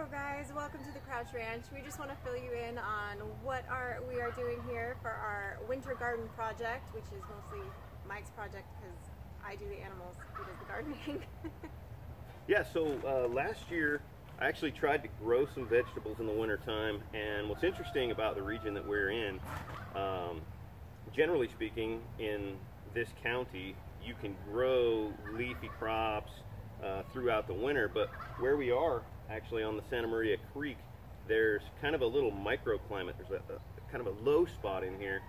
Hello guys, welcome to the Crouch Ranch. We just want to fill you in on what we are doing here for our winter garden project, which is mostly Mike's project because I do the animals, he does the gardening. Yeah, so last year I actually tried to grow some vegetables in the winter time, and what's interesting about the region that we're in, generally speaking, in this county, you can grow leafy crops throughout the winter, but where we are actually on the Santa Maria Creek, there's kind of a little microclimate. There's a kind of a low spot in here,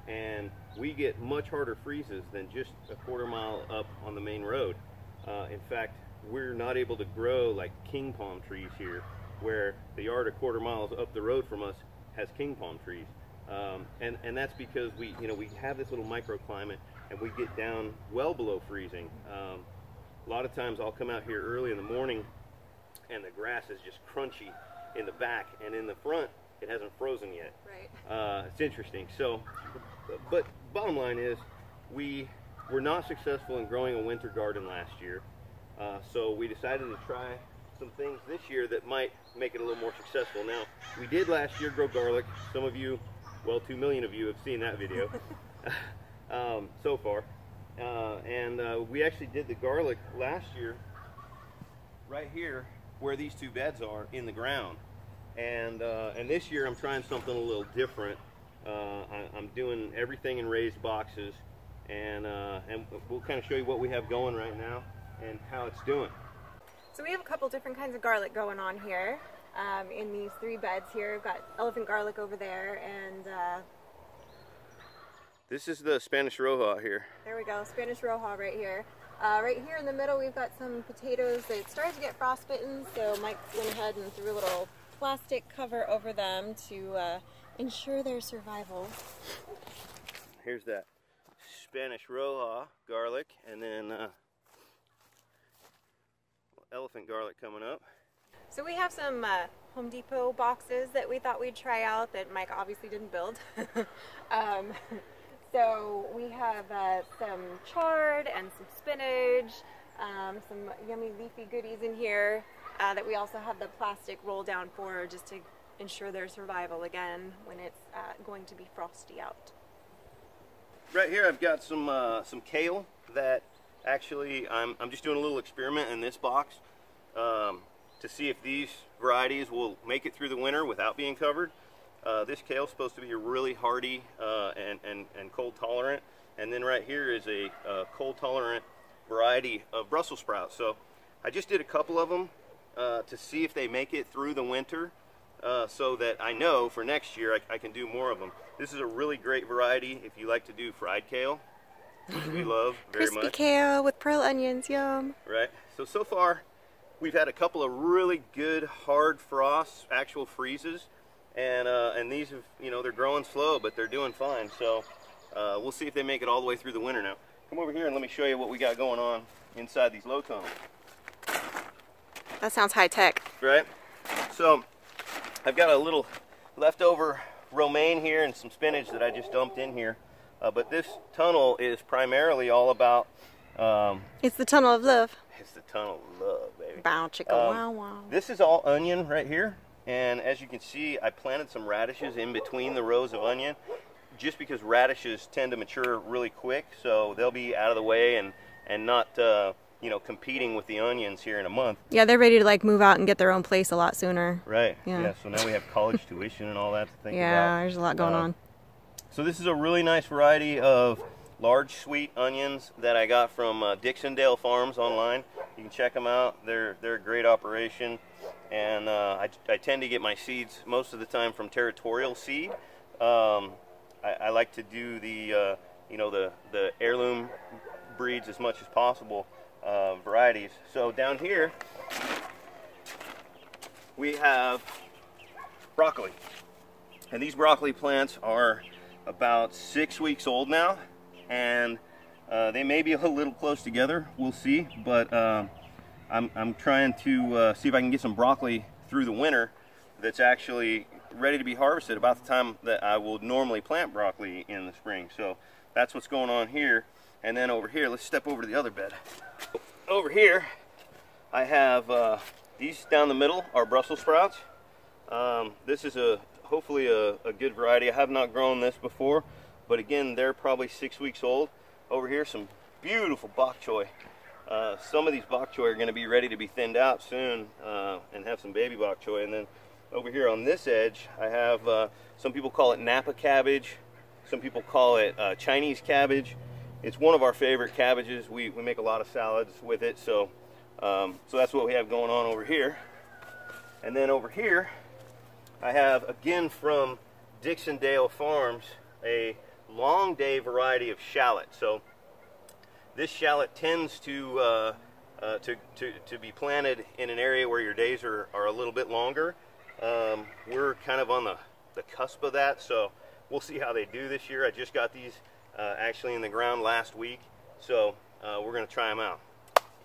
and we get much harder freezes than just a quarter mile up on the main road. In fact, we're not able to grow like king palm trees here, where the yard a quarter miles up the road from us has king palm trees. And that's because we have this little microclimate, and we get down well below freezing. A lot of times I'll come out here early in the morning and the grass is just crunchy in the back, and in the front it hasn't frozen yet. Right. It's interesting. So, but bottom line is, we were not successful in growing a winter garden last year. So we decided to try some things this year that might make it a little more successful. Now, we did last year grow garlic. Some of you, well, 2 million of you have seen that video so far. We actually did the garlic last year right here where these two beds are in the ground. And this year I'm trying something a little different. I'm doing everything in raised boxes, and we'll kind of show you what we have going right now and how it's doing. So we have a couple different kinds of garlic going on here in these 3 beds here. We've got elephant garlic over there, and this is the Spanish Roja here. There we go, Spanish Roja right here. Right here in the middle we've got some potatoes that started to get frostbitten, so Mike went ahead and threw a little plastic cover over them to ensure their survival. Here's that Spanish Roja garlic, and then elephant garlic coming up. So we have some Home Depot boxes that we thought we'd try out that Mike obviously didn't build. So we have some chard and some spinach, some yummy leafy goodies in here that we also have the plastic roll down for, just to ensure their survival again when it's going to be frosty out. Right here I've got some kale that actually I'm just doing a little experiment in this box to see if these varieties will make it through the winter without being covered. This kale is supposed to be really hardy and cold tolerant, and then right here is a cold tolerant variety of Brussels sprouts. So I just did a couple of them to see if they make it through the winter, so that I know for next year I can do more of them. This is a really great variety if you like to do fried kale, which we love very much. Crispy kale with pearl onions, yum. Right. So far we've had a couple of really good hard frosts, actual freezes. And these have, they're growing slow, but they're doing fine. So we'll see if they make it all the way through the winter now. Come over here and let me show you what we got going on inside these low tunnels. That sounds high tech. Right? So I've got a little leftover romaine here and some spinach that I just dumped in here. But this tunnel is primarily all about... it's the tunnel of love. It's the tunnel of love, baby. Bow, chicka, wow, wow. This is all onion right here. And as you can see, I planted some radishes in between the rows of onion, just because radishes tend to mature really quick, so they'll be out of the way and not competing with the onions here in a month. Yeah, they're ready to like move out and get their own place a lot sooner. Right. Yeah. So now we have college tuition and all that to think about. Yeah, there's a lot going on. So this is a really nice variety of large sweet onions that I got from Dixondale Farms online. You can check them out. They're a great operation. And I tend to get my seeds most of the time from Territorial Seed. I like to do the the heirloom breeds as much as possible, varieties. So down here we have broccoli, and these broccoli plants are about 6 weeks old now, and they may be a little close together. We'll see, but I'm trying to see if I can get some broccoli through the winter that's actually ready to be harvested about the time that I will normally plant broccoli in the spring. So that's what's going on here. And then over here, let's step over to the other bed. Over here, I have These down the middle are Brussels sprouts. This is hopefully a good variety. I have not grown this before, but again, they're probably 6 weeks old. Over here, some beautiful bok choy. Some of these bok choy are going to be ready to be thinned out soon and have some baby bok choy. And then over here on this edge, I have, some people call it Napa cabbage. Some people call it Chinese cabbage. It's one of our favorite cabbages. We make a lot of salads with it, so that's what we have going on over here. And then over here, I have, again from Dixondale Farms, a long day variety of shallot. So this shallot tends to be planted in an area where your days are a little bit longer. We're kind of on the cusp of that, so we'll see how they do this year. I just got these actually in the ground last week, so we're going to try them out.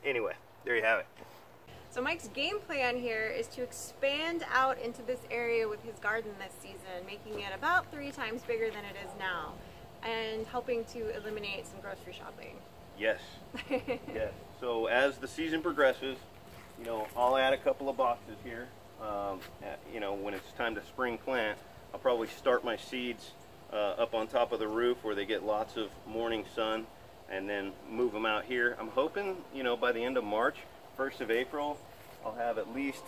Anyway, there you have it. So Mike's game plan here is to expand out into this area with his garden this season, making it about 3 times bigger than it is now, and helping to eliminate some grocery shopping. Yes. Yes. So as the season progresses, you know, I'll add a couple of boxes here. You know, when it's time to spring plant, I'll probably start my seeds up on top of the roof where they get lots of morning sun, and then move them out here. I'm hoping, you know, by the end of March, 1st of April, I'll have at least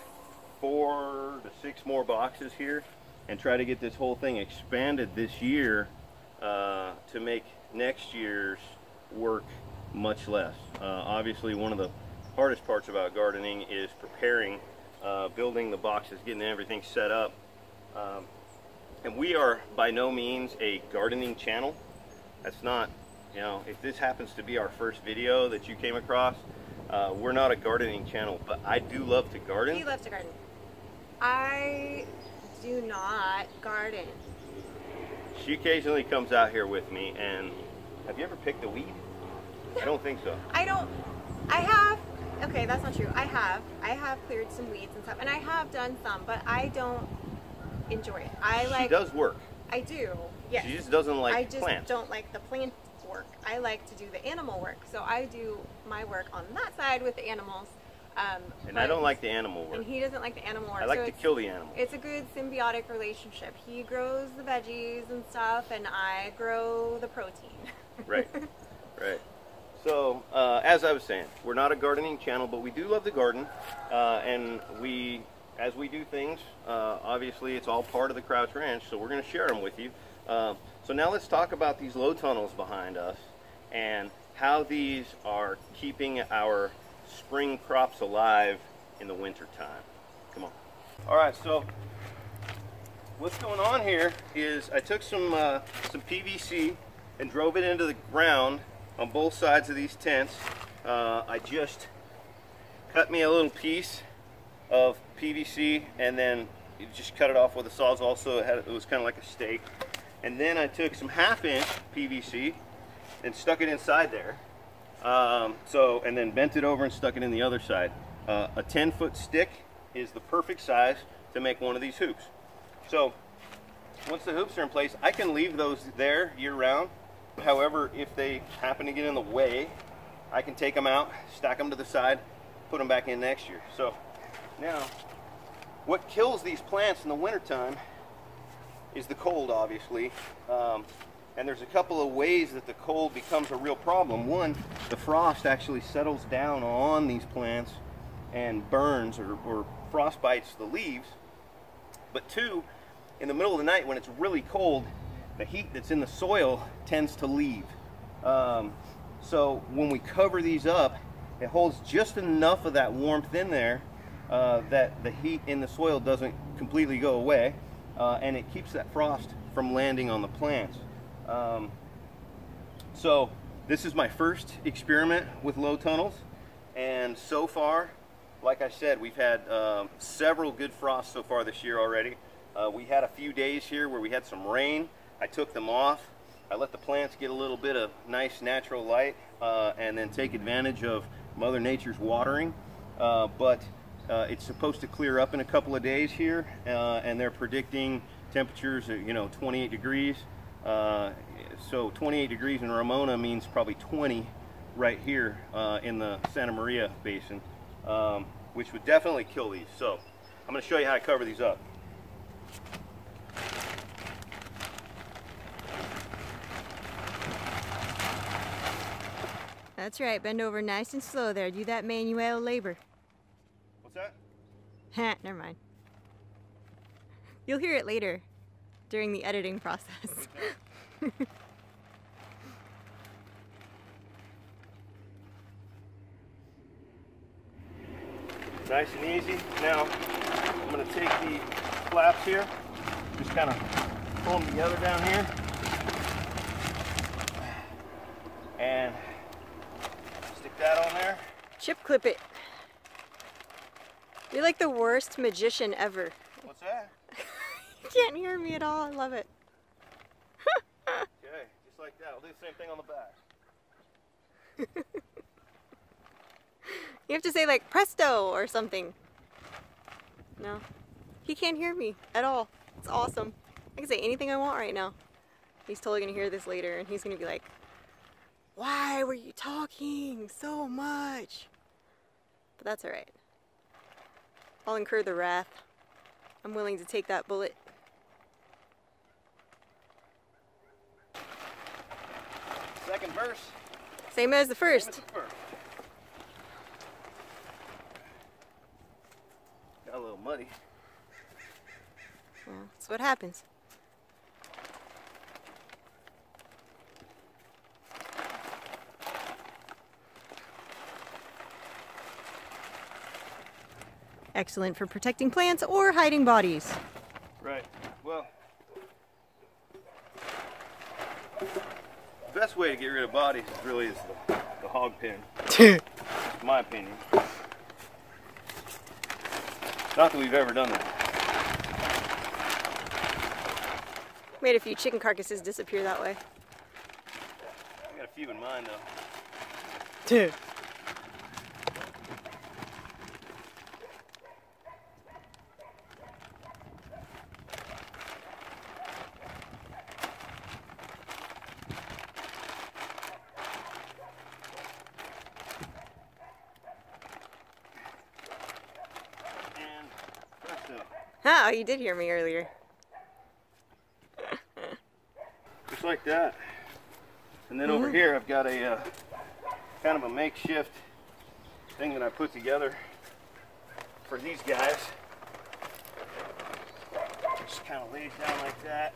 4 to 6 more boxes here, and try to get this whole thing expanded this year to make next year's work much less. Obviously, one of the hardest parts about gardening is preparing, building the boxes, getting everything set up. And we are by no means a gardening channel. That's not, you know, if this happens to be our first video that you came across, we're not a gardening channel, but I do love to garden. He loves to garden. I do not garden. She occasionally comes out here with me, and have you ever picked a weed? I don't think so. I have, okay, that's not true. I have cleared some weeds and stuff, and I have done some, but I don't enjoy it. She does work. I do, yes. She just doesn't like plants. I just don't like the plant work. I like to do the animal work, so I do my work on that side with the animals. And I don't like the animal work. And he doesn't like the animal work. I like to kill the animals. It's a good symbiotic relationship. He grows the veggies and stuff, and I grow the protein. Right, right. So, as I was saying, we're not a gardening channel, but we do love to garden, and as we do things, obviously it's all part of the Crouch Ranch, so we're going to share them with you. So now let's talk about these low tunnels behind us and how these are keeping our spring crops alive in the winter time. Come on. All right, so what's going on here is I took some PVC and drove it into the ground on both sides of these tents. I just cut me a little piece of PVC and then just cut it off with a Sawzall, so it was kind of like a stake. And then I took some 1/2-inch PVC and stuck it inside there. And then bent it over and stuck it in the other side. A 10-foot stick is the perfect size to make one of these hoops. So once the hoops are in place, I can leave those there year-round. However, if they happen to get in the way, I can take them out, stack them to the side, put them back in next year. So now, what kills these plants in the wintertime is the cold, obviously. And there's a couple of ways that the cold becomes a real problem. One, the frost actually settles down on these plants and burns or frostbites the leaves. But two, in the middle of the night when it's really cold, the heat that's in the soil tends to leave. So when we cover these up, it holds just enough of that warmth in there that the heat in the soil doesn't completely go away, and it keeps that frost from landing on the plants. So this is my first experiment with low tunnels, and so far, like I said, we've had several good frosts so far this year already. We had a few days here where we had some rain. I took them off. I let the plants get a little bit of nice natural light and then take advantage of Mother Nature's watering. But it's supposed to clear up in a couple of days here, and they're predicting temperatures at, 28 degrees. So 28 degrees in Ramona means probably 20 right here in the Santa Maria Basin. which would definitely kill these. So I'm going to show you how to cover these up. That's right, bend over nice and slow there. Do that manual labor. What's that? Ha, never mind. You'll hear it later during the editing process. Nice and easy. Now I'm going to take the flaps here, just kind of pull them together down here, and stick that on there. Chip clip it. You're like the worst magician ever. What's that? You can't hear me at all. I love it. Okay, just like that. We'll do the same thing on the back. You have to say like presto or something. No, he can't hear me at all. It's awesome. I can say anything I want right now. He's totally gonna hear this later and he's gonna be like, why were you talking so much? But that's all right. I'll incur the wrath. I'm willing to take that bullet. Second verse. Same as the first. Same as the first. Got a little muddy. Well, that's what happens. Excellent for protecting plants or hiding bodies. Right. Well, the best way to get rid of bodies is really the hog pen. In my opinion. Not that we've ever done that. Made a few chicken carcasses disappear that way. I got a few in mind though. Dude. Oh, you did hear me earlier. Just like that. And then over here I've got a kind of a makeshift thing that I put together for these guys. Just kind of laid down like that.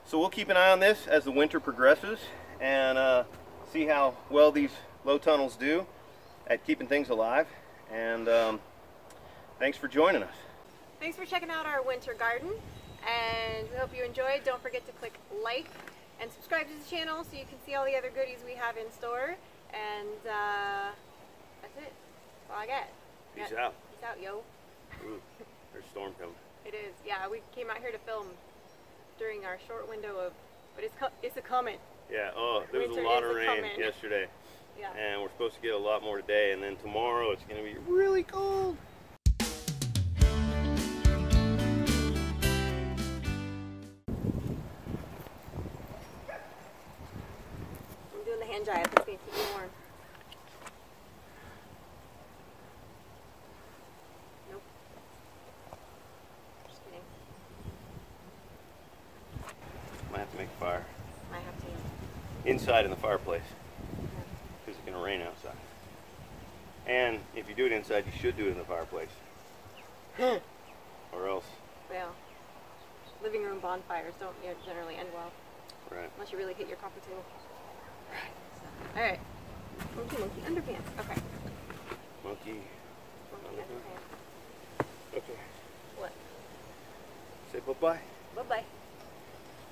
So we'll keep an eye on this as the winter progresses and see how well these low tunnels do at keeping things alive. And thanks for joining us. Thanks for checking out our winter garden, and we hope you enjoyed. Don't forget to click like and subscribe to the channel so you can see all the other goodies we have in store. And that's it. That's all I got. Peace out. Peace out, yo. Ooh, there's a storm coming. It is. Yeah, we came out here to film during our short window of, but it's a coming. Yeah. Oh, there was Winter a lot is of rain a-comin'. yesterday. Yeah. And we're supposed to get a lot more today, and then tomorrow it's going to be really cold. I'm doing the hand jive. It's going to keep me warm. Nope. Just kidding. Might have to make a fire. Might have to. Inside in the fireplace. Because it's going to rain outside. And if you do it inside, you should do it in the fireplace. Or else. Well, living room bonfires don't generally end well. Right. Unless you really hit your coffee table. So, alright. Monkey underpants. Okay. Monkey Monkey underpants. Okay. What? Say bye-bye. Bye-bye.